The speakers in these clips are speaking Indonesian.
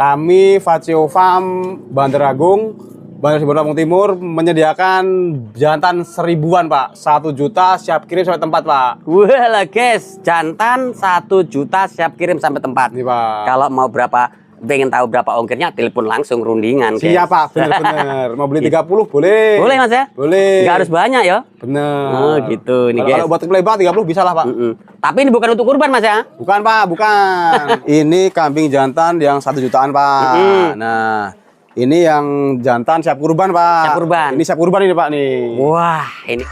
Kami Vacio Farm Bandar Agung, Bandar Lampung Timur menyediakan jantan 1000-an Pak. 1 juta siap kirim sampai tempat Pak. Wah lah guys, jantan 1 juta siap kirim sampai tempat. Nih Pak. Kalau mau berapa, pengen tahu berapa ongkirnya, telepon langsung rundingan. Siap Pak, bener-bener. Mau beli 30 boleh. Boleh Mas ya? Boleh. Nggak harus banyak ya? Bener. Oh gitu nih guys. Kalau buat lebar 30 bisa lah Pak. Tapi ini bukan untuk kurban Mas ya? Bukan Pak, bukan. Ini kambing jantan yang 1 jutaan Pak. Nah, ini yang jantan siap kurban Pak. Siap kurban. Ini siap kurban ini Pak nih. Wah ini.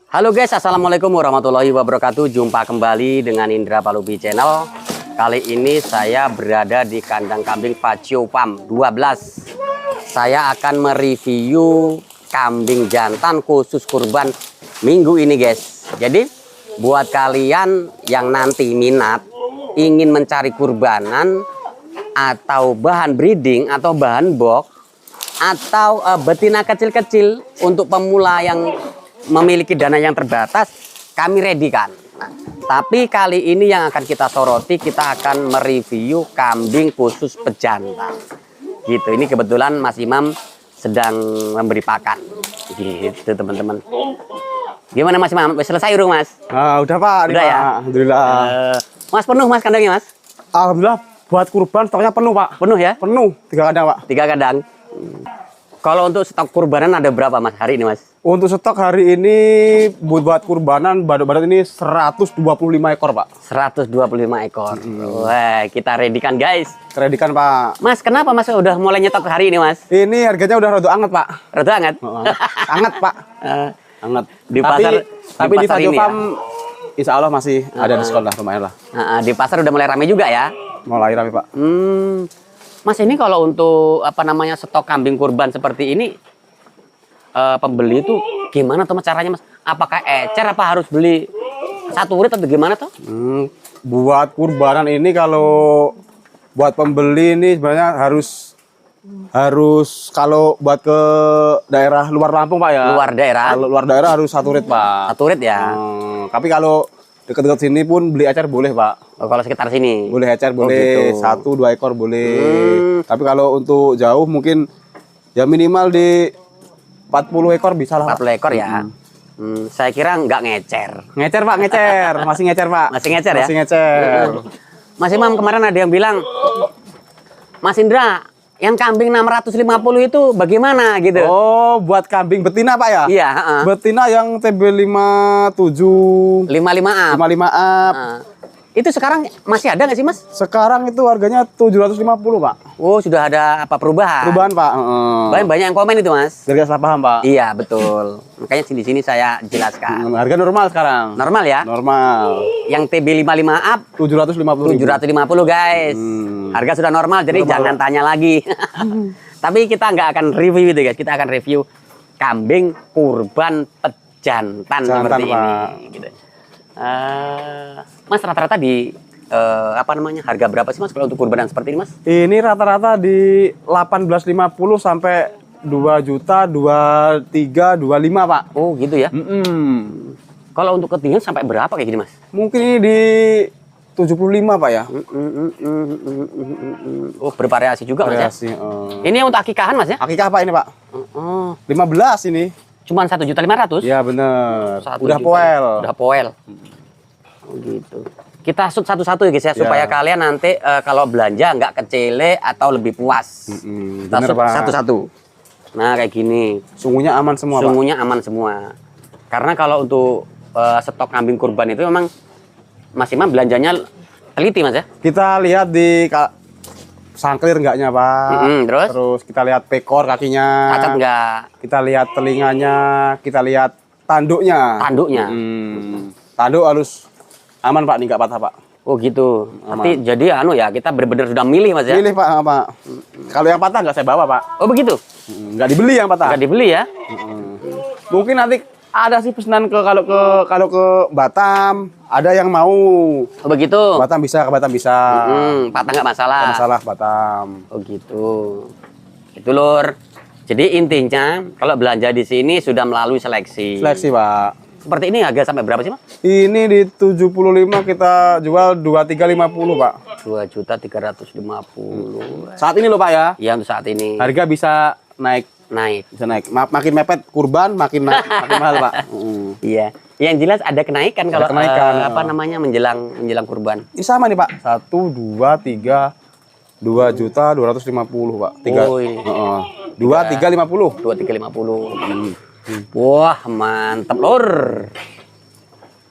Halo guys, assalamualaikum warahmatullahi wabarakatuh. Jumpa kembali dengan Indra Palubi Channel. Kali ini saya berada di kandang kambing Vacio Farm 12. Saya akan mereview kambing jantan khusus kurban minggu ini guys. Jadi buat kalian yang nanti minat ingin mencari kurbanan atau bahan breeding atau bahan box atau betina kecil-kecil untuk pemula yang memiliki dana yang terbatas, kami ready kan. Nah, tapi kali ini yang akan kita soroti, kita akan mereview kambing khusus pejantan. Gitu, ini kebetulan Mas Imam sedang memberi pakan. Gitu teman-teman. Gimana Mas Imam? Selesai urung Mas? Udah Pak. Udah Pak. ya? Alhamdulillah. Mas penuh Mas kandangnya Mas? Alhamdulillah buat kurban stoknya penuh Pak. Penuh ya? Penuh 3 kandang Pak. 3 kandang. Kalau untuk stok kurbanan ada berapa Mas hari ini Mas? Untuk stok hari ini buat kurbanan badak-badak ini 125 ekor Pak. 125 ekor. Wah, kita ready kan guys. Kredikan Pak. Mas, kenapa Mas udah mulai nyetok hari ini Mas? Ini harganya udah rada anget Pak. Rada hangat? Anget Pak. Anget. Di pasar, tapi di pasar Vacio ini ya? Farm insya Allah masih ada diskon lah, lumayan lah. Di pasar udah mulai rame juga ya? Mulai rame Pak. Mas, ini kalau untuk apa namanya stok kambing kurban seperti ini, pembeli itu gimana tuh Mas caranya Mas? Apakah ecer apa harus beli satu urit atau gimana tuh? Buat kurbanan ini kalau buat pembeli ini sebenarnya harus kalau buat ke daerah luar Lampung Pak ya. Luar daerah? Kalau luar daerah harus 1 urit Pak. 1 urit ya? Tapi kalau dekat-dekat sini pun beli ecer boleh Pak. Oh, kalau sekitar sini? Boleh ecer boleh, gitu. 1-2 ekor boleh. Tapi kalau untuk jauh mungkin ya minimal di 40 ekor bisa lah. 40 ekor ya? Saya kira nggak ngecer. Ngecer Pak, ngecer. Masih ngecer Pak. Masih ngecer ya? Masih ngecer. Mas Imam kemarin ada yang bilang, Mas Indra, yang kambing 650 itu bagaimana gitu? Oh, buat kambing betina Pak ya? Iya, Betina yang TB 57 55 up. 55 up. Itu sekarang masih ada nggak sih Mas? Sekarang itu harganya 750 Pak. Oh, sudah ada apa perubahan? Perubahan Pak. Banyak yang komen itu Mas. Harga salah paham Pak. Iya betul. Makanya di sini saya jelaskan. Harga normal sekarang. Normal ya? Normal. Yang TB 55 up 750. 750 guys. Harga sudah normal, jadi jangan tanya lagi. Tapi kita nggak akan review itu guys. Kita akan review kambing kurban pejantan seperti Pak. ini. Gitu. Mas rata-rata di apa namanya harga berapa sih Mas kalau untuk kurbanan seperti ini Mas? Ini rata-rata di 1850 sampai 2 juta, 23, 25 Pak. Oh gitu ya? Kalau untuk ketinggian sampai berapa kayak gini Mas? Mungkin ini di 75 Pak ya. Oh bervariasi juga Mas ya? Ini untuk akikahan Mas ya? Akikah Pak ini Pak. 15 ini. Cuman 1.500.000? Ya bener. 1 Udah juta. poel. Udah poel. Oh gitu. Kita shoot satu-satu ya guys ya, supaya kalian nanti kalau belanja nggak kecele atau lebih puas. Kita Bener shoot Pak. satu-satu. Nah kayak gini. Sungguhnya aman semua Pak. Sungguhnya aman semua. Karena kalau untuk stok kambing kurban itu memang Mas Imam belanjanya teliti Mas ya? Kita lihat di sangklir enggaknya Pak. Terus kita lihat pekor kakinya. cacat nggak? Kita lihat telinganya, kita lihat tanduknya. Tanduknya. Tanduk harus aman Pak, nih nggak patah Pak. Oh gitu. Nanti jadi ya kita benar-benar sudah milih Mas ya? Pilih Pak. Kalau yang patah nggak saya bawa Pak. Oh begitu? Nggak dibeli yang patah. Nggak dibeli ya? Mungkin nanti ada sih pesanan kalau ke Batam, ada yang mau. Oh begitu? Batam bisa, ke Batam bisa. Patah nggak masalah? Nggak masalah Batam. Oh gitu. Itu Lur. Jadi intinya kalau belanja di sini sudah melalui seleksi. Seleksi Pak. seperti ini harga sampai berapa sih, Mas? Ini di 75 kita jual 2350, Pak. 2.350.000. Saat ini loh, Pak ya. Ya, untuk saat ini. Harga bisa naik. Naik. Bisa naik. Makin mepet kurban, makin naik, makin mahal, Pak. Iya. Yang jelas ada kenaikan kalau kenaikan, apa namanya menjelang kurban. Ini sama nih, Pak. 1, 2, 3, 2.250.000, Pak. 3. Oh, ini. 2.350. 2.350. Wah, mantap, Lur.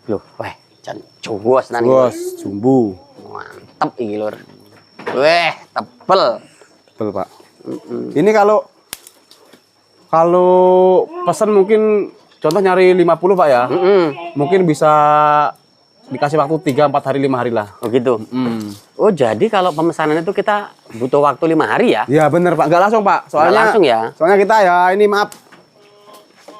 Loh, weh, jan jogos nani. Bos, jumbo. Mantap iki, Lur. Weh, tebel. Betul, Pak. Ini kalau pesan mungkin contoh nyari 50, Pak ya. Mungkin bisa dikasih waktu 3, 4 hari, 5 hari lah. Oh gitu. Oh, jadi kalau pemesanan itu kita butuh waktu 5 hari ya? Ya bener, Pak. Nggak langsung, Pak. Soalnya Nggak langsung ya? Soalnya kita ya ini maaf.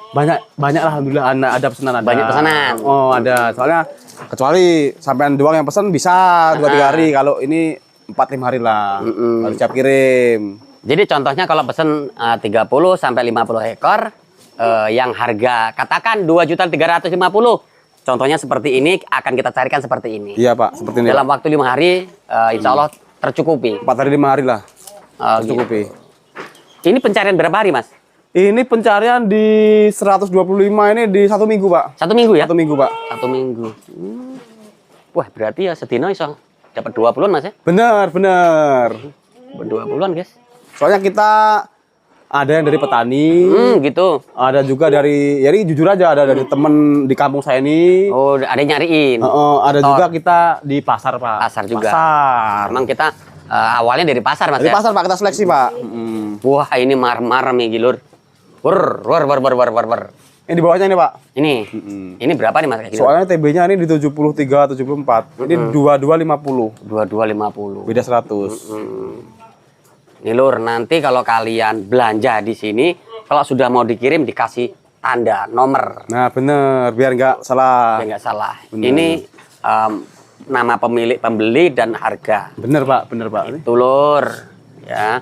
Banyak lah, alhamdulillah ada pesanan, ada. Banyak pesanan. Oh, ada. Soalnya kecuali sampean doang yang pesan bisa 2-3 hari. Kalau ini 4-5 hari lah. Harus siap kirim. Jadi contohnya kalau pesen 30 sampai 50 ekor yang harga katakan 2.350.000. Contohnya seperti ini akan kita carikan seperti ini. Iya, Pak, seperti ini. Dalam waktu 5 hari insya Allah tercukupi. 4 hari 5 hari lah. Tercukupi. Ini pencarian berapa hari, Mas? Ini pencarian di 125 ini di 1 minggu, Pak. 1 minggu ya? 1 minggu, Pak. 1 minggu. Wah, berarti ya sedino iso dapat 20-an, Mas ya? Bener. 20-an, guys. Soalnya kita ada yang dari petani, Gitu. ada juga dari, jadi jujur aja ada dari temen di kampung saya ini. Oh, ada yang nyariin. Ada juga kita di pasar, Pak. Pasar juga. Pasar. Emang kita awalnya dari pasar, Mas Dari ya? pasar, Pak, kita seleksi, Pak. Wah, ini marem-marem nih, Gilur. Wur. Ini di bawahnya ini, Pak. Ini berapa nih, Mas? Kayak gitu? Soalnya TB-nya ini di 73, 74. Ini 2250. 2250. Beda 100. Nih, Lur, nanti kalau kalian belanja di sini, kalau sudah mau dikirim dikasih tanda nomor. Nah, bener. Biar nggak salah. Ya nggak salah. Ini nama pemilik pembeli dan harga. Bener, Pak. Bener, Pak. Itu, Lur. Ya.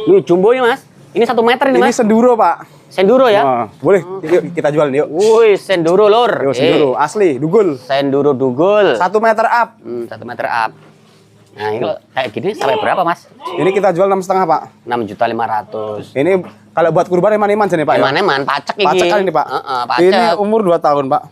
Ini jumbo ya, Mas? Ini 1 meter ini, Ini Mas? senduro, Pak. Senduro ya? Nah, boleh. Yuk, kita jualin, yuk. Wih, senduro, Lur. Yuk, senduro. Asli, dugul. Senduro dugul. 1 meter up. 1 meter up. Nah, ini kalau kayak gini sampai berapa, Mas? Ini kita jual 6,5, Pak. 6.500.000. Ini kalau buat kurban eman-eman sih, Pak. Eman-eman, pacek ini. Pacek kan ini, Pak. Pacek. Ini umur 2 tahun, Pak.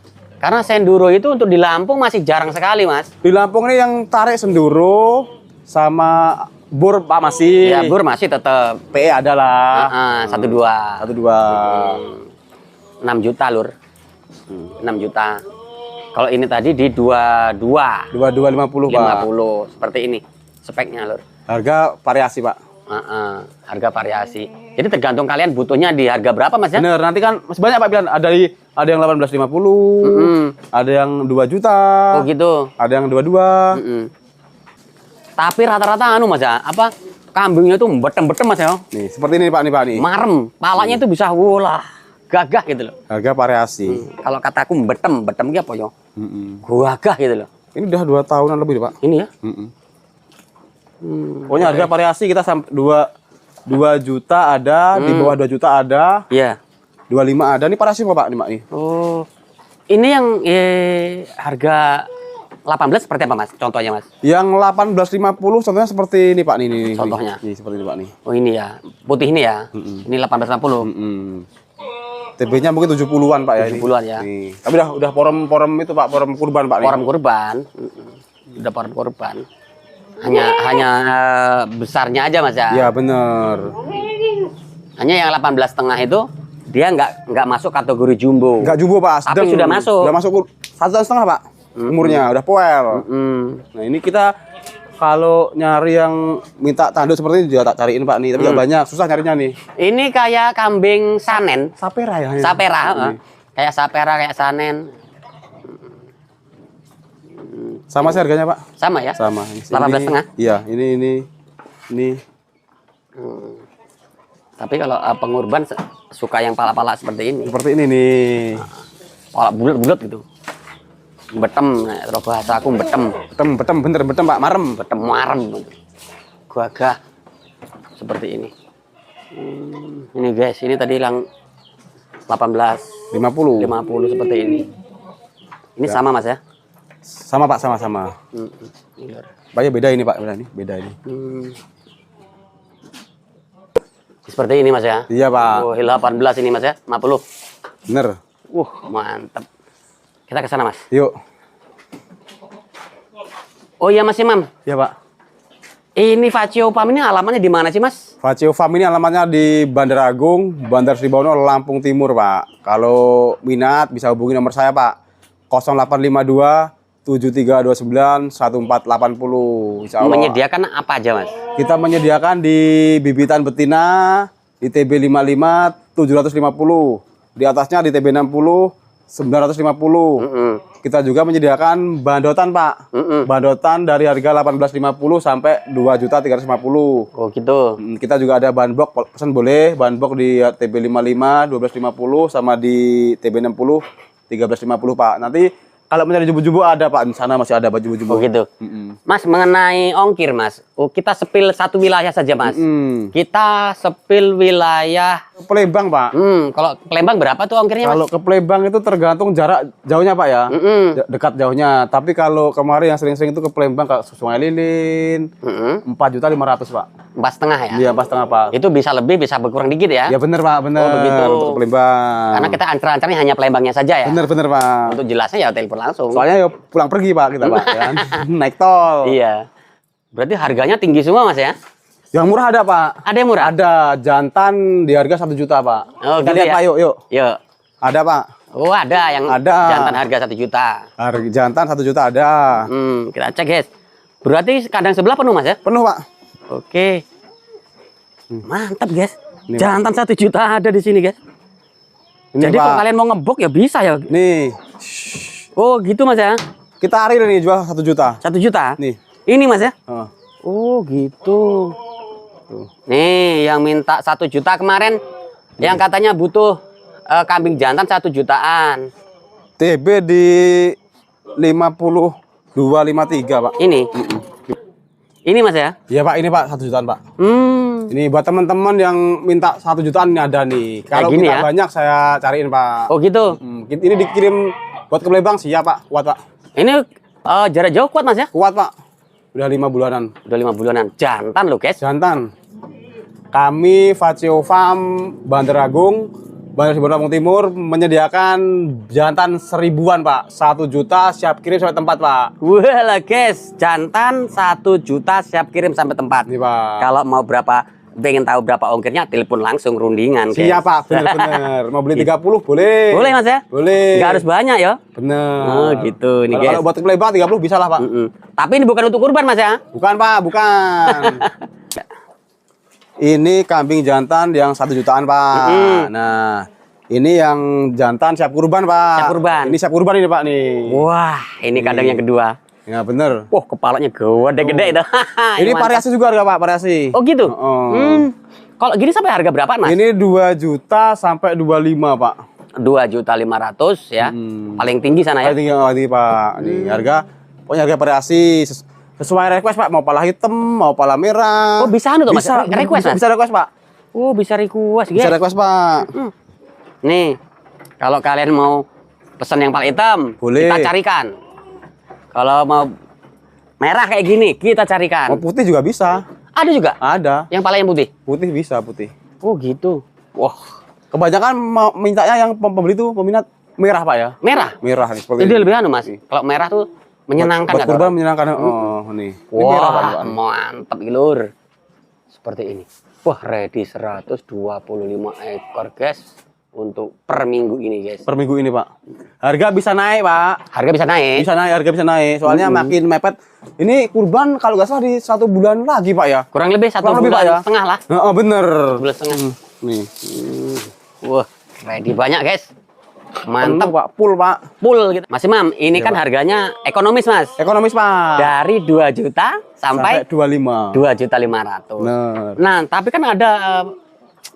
Karena senduro itu untuk di Lampung masih jarang sekali, Mas. Di Lampung ini yang tarik senduro sama bur, Pak, masih. Ya, bur masih tetap. PE ada lah. 1-2. 6 juta, Lur. 6 juta. Kalau ini tadi di 2250, Pak. 50 seperti ini speknya, Lur. Harga variasi, Pak. Harga variasi. Jadi tergantung kalian butuhnya di harga berapa, Mas ya? Bener, nanti kan masih banyak, Pak, pilihan. Ada yang 1850, ada yang 2 juta. Oh gitu. Ada yang 22. Tapi rata-rata Mas ya, apa kambingnya tuh betem-betem, Mas ya? Nih, seperti ini, Pak, nih. Marem, palanya itu bisa gagah gitu loh. Harga variasi. Kalau kataku betem ki apa ya? Gagah gitu loh. Ini udah 2 tahunan lebih, Pak. Ini ya? Pokoknya harga variasi kita sampai 2 juta ada, di bawah 2 juta ada, Iya. 25 ada. Ini variasi apa, Pak? Nih. Oh. Ini yang harga 18 seperti apa, Mas? Contohnya, Mas? Yang 1850 contohnya seperti ini, Pak. Nih. Contohnya? Nih, seperti ini, Pak, nih. Oh, ini ya. Putih ini ya. Ini 1860. TB-nya mungkin 70-an, Pak, ya. 70-an ya. Nih. Tapi udah forum itu, Pak, forum kurban, Pak. Forum kurban. Udah forum kurban. Hanya besarnya aja, Mas ya. Iya, bener. Hanya yang 18,5 itu dia nggak masuk kategori jumbo. Nggak jumbo, Pak. Tapi sudah masuk. Sudah masuk 1,5, Pak. Umurnya udah poel. Nah, ini kita kalau nyari yang minta tanduk seperti ini juga tak cariin, Pak, nih. Tapi nggak banyak, susah nyarinya nih. Ini kayak kambing sanen. Sapera ya. Sapera, kayak sapera, kayak sanen. Sama sih harganya, Pak. Sama ya? Sama. 18,5? Iya, ini. Tapi kalau pengurban suka yang pala-pala seperti ini. Seperti ini nih. Pala bulat-bulat gitu. Betem, terus bahasa aku betem. Betem, bener, Pak. Marem. Betem marem. Gagah. Seperti ini. Ini guys, ini tadi yang 18. 50. 50 seperti ini. Ini sama Mas ya? Sama Pak, sama-sama. Banyak beda ini Pak, beda ini. Seperti ini Mas ya? Iya Pak. Oh, 18 ini Mas ya? 50. Bener. Mantap. Kita ke sana Mas. Yuk. Oh iya Mas Imam. Iya Pak. Ini Vacio Farm ini alamatnya di mana sih Mas? Vacio Farm ini alamatnya di Bandar Agung, Bandar Sribawono, Lampung Timur Pak. Kalau minat bisa hubungi nomor saya Pak. 0852 7329 1480. Insya Allah. Menyediakan apa aja Mas? Kita menyediakan di bibitan betina, di TB 55 750, di atasnya di TB 60 950. Kita juga menyediakan bandotan Pak. Bandotan dari harga 18.50 sampai 2.350. Oh gitu. Kita juga ada bahan box, pesan boleh bahan box di TB 55 1250 sama di TB 60 1350 Pak. Nanti kalau mencari jubu-jubu ada Pak, di sana masih ada jubu-jubu. Oh gitu. Mas, mengenai ongkir Mas, kita sepil satu wilayah saja Mas. Kita sepil wilayah Palembang Pak. Kalau ke Palembang berapa tuh ongkirnya Mas? Kalau ke Palembang itu tergantung jarak jauhnya Pak ya. Dekat jauhnya. Tapi kalau kemarin yang sering-sering itu ke Palembang ke Sungai Lilin 4.500.000 Pak. 4,5 ya? Iya 4,5 Pak. Itu bisa lebih, bisa berkurang dikit ya? Ya bener Pak, bener. Oh, begitu. Untuk ke Palembang. Karena kita antar-antarnya hanya Palembangnya saja ya? Bener Pak. Untuk jelasnya ya telepon langsung. Soalnya ya pulang pergi Pak kita Pak. Ya. Naik tol. Iya. Berarti harganya tinggi semua Mas ya? Yang murah ada Pak. Ada yang murah? Ada jantan di harga 1 juta Pak. Oh, kita gitu lihat ya? Pak yuk. Yuk. Ada Pak. Oh ada yang Ada. jantan harga 1 juta. Harga jantan 1 juta ada. Kita cek guys. Berarti kandang sebelah penuh Mas ya? Penuh Pak. Oke. Mantap guys. Nih, Jantan 1 juta ada di sini guys. Ini, Jadi Pak. kalau kalian mau ngebok ya bisa ya. Nih. Oh gitu Mas ya? Kita hari ini jual 1 juta. 1 juta? Nih. Ini Mas ya? Oh. Oh gitu. Tuh. Nih yang minta 1 juta kemarin, yang katanya butuh kambing jantan 1 jutaan. TB di 5253 Pak. Ini. Ini Mas ya? Iya Pak, ini Pak 1 jutaan Pak. Ini buat teman-teman yang minta 1 jutaan ini ada nih. Kalau gini minta ya? banyak saya cariin Pak. Oh gitu. Ini dikirim buat ke Palembang siap Pak, kuat Pak. Ini jarak jauh kuat Mas ya? Kuat Pak. Udah 5 bulanan. Udah 5 bulanan. Jantan loh guys. Jantan. Kami Vacio Farm Bandar Agung, Bandar Sribawono Lampung Timur menyediakan jantan 1000-an Pak. 1 juta siap kirim sampai tempat Pak. Wah lah guys, jantan 1 juta siap kirim sampai tempat. Nih Pak. Kalau mau pengen tahu berapa ongkirnya, telepon langsung rundingan guys. Siap Pak, bener-bener. Mau beli 30 boleh. Boleh Mas ya? Boleh. Nggak harus banyak ya? Bener. Oh gitu nih guys. Kalau buat ke Palembang 30 bisa lah Pak. Tapi ini bukan untuk kurban Mas ya? Bukan Pak, bukan. Ini kambing jantan yang 1 jutaan Pak. Nah, ini yang jantan siap kurban Pak. Siap kurban. Ini siap kurban ini Pak nih. Wah, ini kandang yang kedua. Ya bener. Wah, kepalanya gede-gede itu. Ini variasi juga harga Pak, variasi. Oh gitu? Kalau gini sampai harga berapa Mas? Ini 2 juta sampai 25 Pak. 2.500.000 ya. Paling tinggi sana ya. Paling tinggi Pak. Ini harga, pokoknya harga variasi sesuai request Pak. Mau pala hitam, mau pala merah. Oh bisa anu tuh Mas? Bisa, Request Mas? bisa request Pak. Oh bisa request Bisa guys. request Pak. Nih, kalau kalian mau pesan yang paling hitam, Boleh. kita carikan. Kalau mau merah kayak gini, kita carikan. Mau putih juga bisa. Ada juga? Ada. Yang paling putih? Putih bisa, putih. Oh gitu. Wah, Kebanyakan mintanya yang pembeli itu peminat merah Pak ya. merah? Merah nih seperti Jadi lebih anu Mas. Kalau merah tuh menyenangkan Buat nggak kurban tuh? menyenangkan. Oh, nih. Ini Wah, merah Pak. mantap lur. Seperti ini. Wah, ready 125 ekor guys. Untuk per minggu ini guys. Per minggu ini Pak. Harga bisa naik Pak. Harga bisa naik. Bisa naik, harga bisa naik. Soalnya makin mepet. Ini kurban kalau nggak salah di 1 bulan lagi Pak ya. Kurang lebih 1 Kurang lebih, bulan Pak, ya? setengah lah. Heeh, bener. Bulan setengah. Nih. Wah, ready banyak guys. Mantap. Penuh, Pak. Full Pak. Full gitu. Mas Imam, ini kan harganya ekonomis Mas. Ekonomis Pak. Dari 2 juta sampai 25. 2.500.000. Bener. Nah, tapi kan ada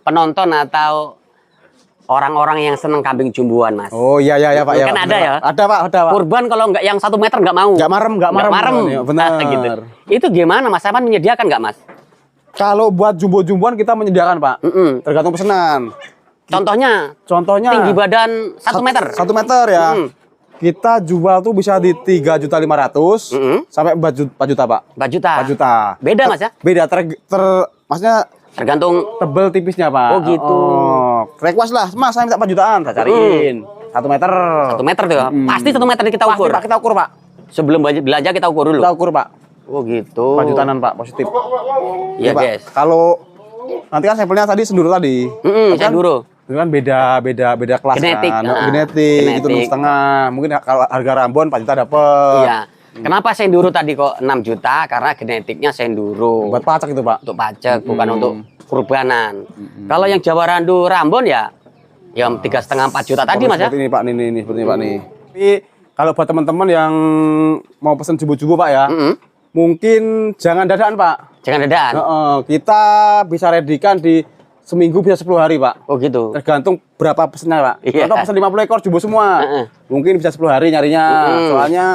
penonton atau orang-orang yang seneng kambing jumbuan Mas. Oh iya Pak ya. Kan Pak. ada Bener, ya? Pak. Ada Pak, ada Pak. Kurban kalau nggak yang 1 meter nggak mau. Nggak marem. Iya, Bener. Nah, gitu. Itu gimana Mas? Saman menyediakan nggak Mas? Kalau buat jumbo-jumboan kita menyediakan Pak. Tergantung pesanan. Contohnya Contohnya tinggi badan 1 meter. 1 meter ya. Kita jual tuh bisa di 3.500.000 sampai 4 juta, Pak. 4 juta. 4 juta. Beda Mas ya? Beda maksudnya Tergantung. tebel tipisnya, Pak. Oh, gitu. Request lah, Mas, saya minta 4 jutaan. Saya cariin. 1 meter. 1 meter tuh. Pasti 1 meter kita Pasti, ukur. Pak, kita ukur, Pak. Sebelum belanja kita ukur dulu. Kita ukur, Pak. Oh gitu. 4 jutaan, Pak, positif. Iya, Pak. guys. Kalau nanti kan sampelnya tadi senduro tadi. Tapi kan Senduro. itu kan beda kelas Genetik, kan. nah. Genetik gitu Genetik. 6,5. Mungkin kalau harga Rambon 4 juta dapet. Iya. Kenapa senduro tadi kok 6 juta? Karena genetiknya senduro. Buat pacak itu, Pak. Untuk pajak, bukan untuk kurbanan. Kalau yang Jawa Randu Rambon ya 3,5-4 juta tadi Mas ya. Seperti ini, Pak. Nih, seperti ini, Pak nih. Tapi kalau buat teman-teman yang mau pesen jubu-jubu, Pak ya, mungkin jangan dadaan, Pak. Jangan dadaan. Kita bisa redikan di seminggu bisa 10 hari, Pak. Oh gitu. Tergantung berapa pesennya, Pak. Iya. Contoh pesen 50 ekor jubu semua. Mungkin bisa 10 hari nyarinya. Soalnya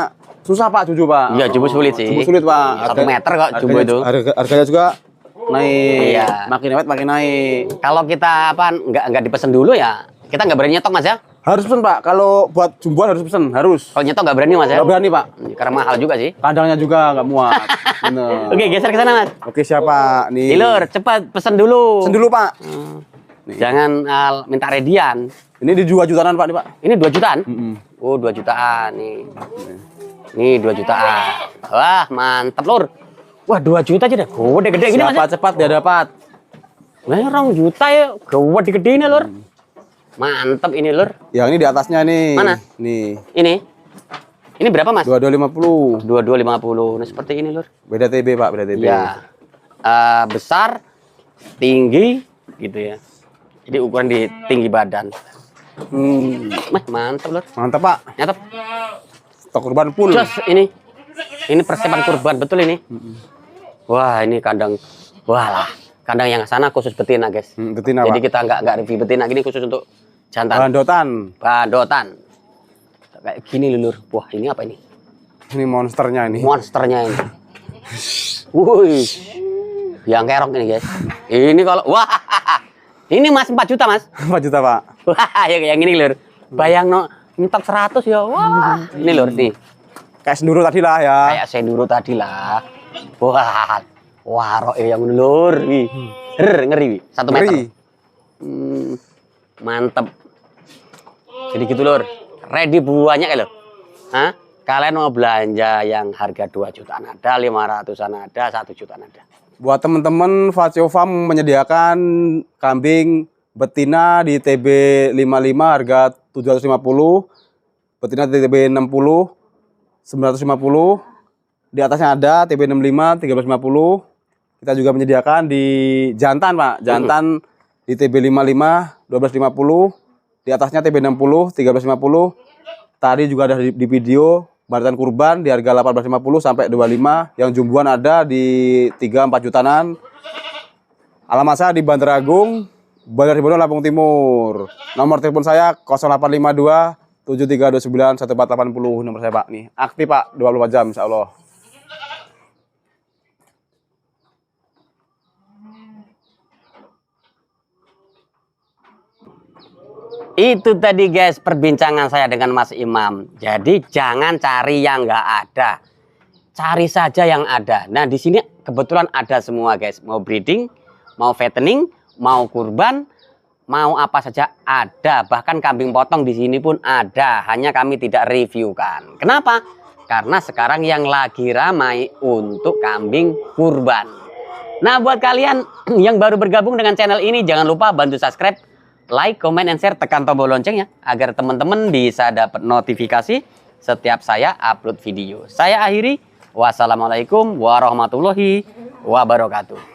susah, Pak, jubu, Pak. Iya, jubu sulit sih. Jubu sulit, Pak. 1 meter kok jubu itu. Harganya juga naik. Iya. Makin lewat makin naik. Kalau kita nggak dipesen dulu ya, kita nggak berani nyetok Mas ya. Harus pesen, Pak. Kalau buat jumbuan harus pesen, harus. Kalau nyetok nggak berani Mas ya. Nggak berani, Pak. Karena mahal juga sih. Kandangnya juga nggak muat. Bener. Oke, geser ke sana Mas. Oke, siapa? Nih. Lur, cepat pesen dulu. Pesen dulu, Pak. Jangan minta redian. Ini di 2 jutaan, Pak, nih, Pak. Ini 2 jutaan? Oh, 2 jutaan nih. Nih 2 jutaan. Wah, mantap, Lur. Wah, 2 juta aja deh. Gede-gede gini Mas. Siapa cepat dia dapat. Nah, 2 juta ya. Gede ini, Lur. Mantap ini, Lur. Yang ini di atasnya nih. Mana? Nih. Ini berapa, Mas? 2250. 2250. Nah, seperti ini, Lur. Beda TB, Pak, beda TB. Ya. Besar, tinggi gitu ya. Jadi ukuran di tinggi badan. Mantap, Lur. Mantap, Pak. Nyatap. Stok kurban full. Jos ini. Ini persiapan kurban betul ini. Wah, ini kandang. Walah, kandang yang sana khusus betina, guys. Betina, Jadi Pak. kita nggak review betina, gini khusus untuk jantan. Bandotan. Badotan. Kayak gini, Lur. Wah, ini apa ini? Ini monsternya ini. Monsternya ini. Wuih. Yang kerok ini, guys. Ini kalau wah. Ini Mas 4 juta, Mas. 4 juta, Pak. Wah, yang ini, Lur. Bayang no, nyetok 100 ya. Wah. Ini, Lur, nih. Kayak senduro tadi lah ya. Kayak senduro tadi lah. Wah. Wah, yang Lur. Wih. Ngeri, Wi. 1 meter. Ngeri. Mantep. Jadi gitu, Lur. Ready banyak ya, Lur. Hah? Kalian mau belanja yang harga 2 jutaan ada, 500-an ada, 1 jutaan ada. Buat teman-teman, Vacio Farm menyediakan kambing betina di TB 55 harga 750, betina di TB 60 950, di atasnya ada TB 65 1350. Kita juga menyediakan di jantan, Pak. Jantan di TB 55 1250, di atasnya TB 60 1350. Tadi juga ada di video barisan kurban di harga 1850 sampai 25. Yang jumbuan ada di 3-4 jutaan. Alamat saya di Bandar Agung, Bandar Sibolon, Lampung Timur. Nomor telepon saya 0852 7329 1480. Nomor saya, Pak, nih. Aktif, Pak, 24 jam insya Allah. Itu tadi, guys, perbincangan saya dengan Mas Imam. Jadi jangan cari yang nggak ada, cari saja yang ada. Nah, di sini kebetulan ada semua, guys. Mau breeding, mau fattening, mau kurban, mau apa saja ada. Bahkan kambing potong di sini pun ada. Hanya kami tidak reviewkan. Kenapa? Karena sekarang yang lagi ramai untuk kambing kurban. Nah, buat kalian yang baru bergabung dengan channel ini, jangan lupa bantu subscribe, like, comment, and share, tekan tombol loncengnya agar teman-teman bisa dapat notifikasi setiap saya upload video. Saya akhiri, wassalamualaikum warahmatullahi wabarakatuh.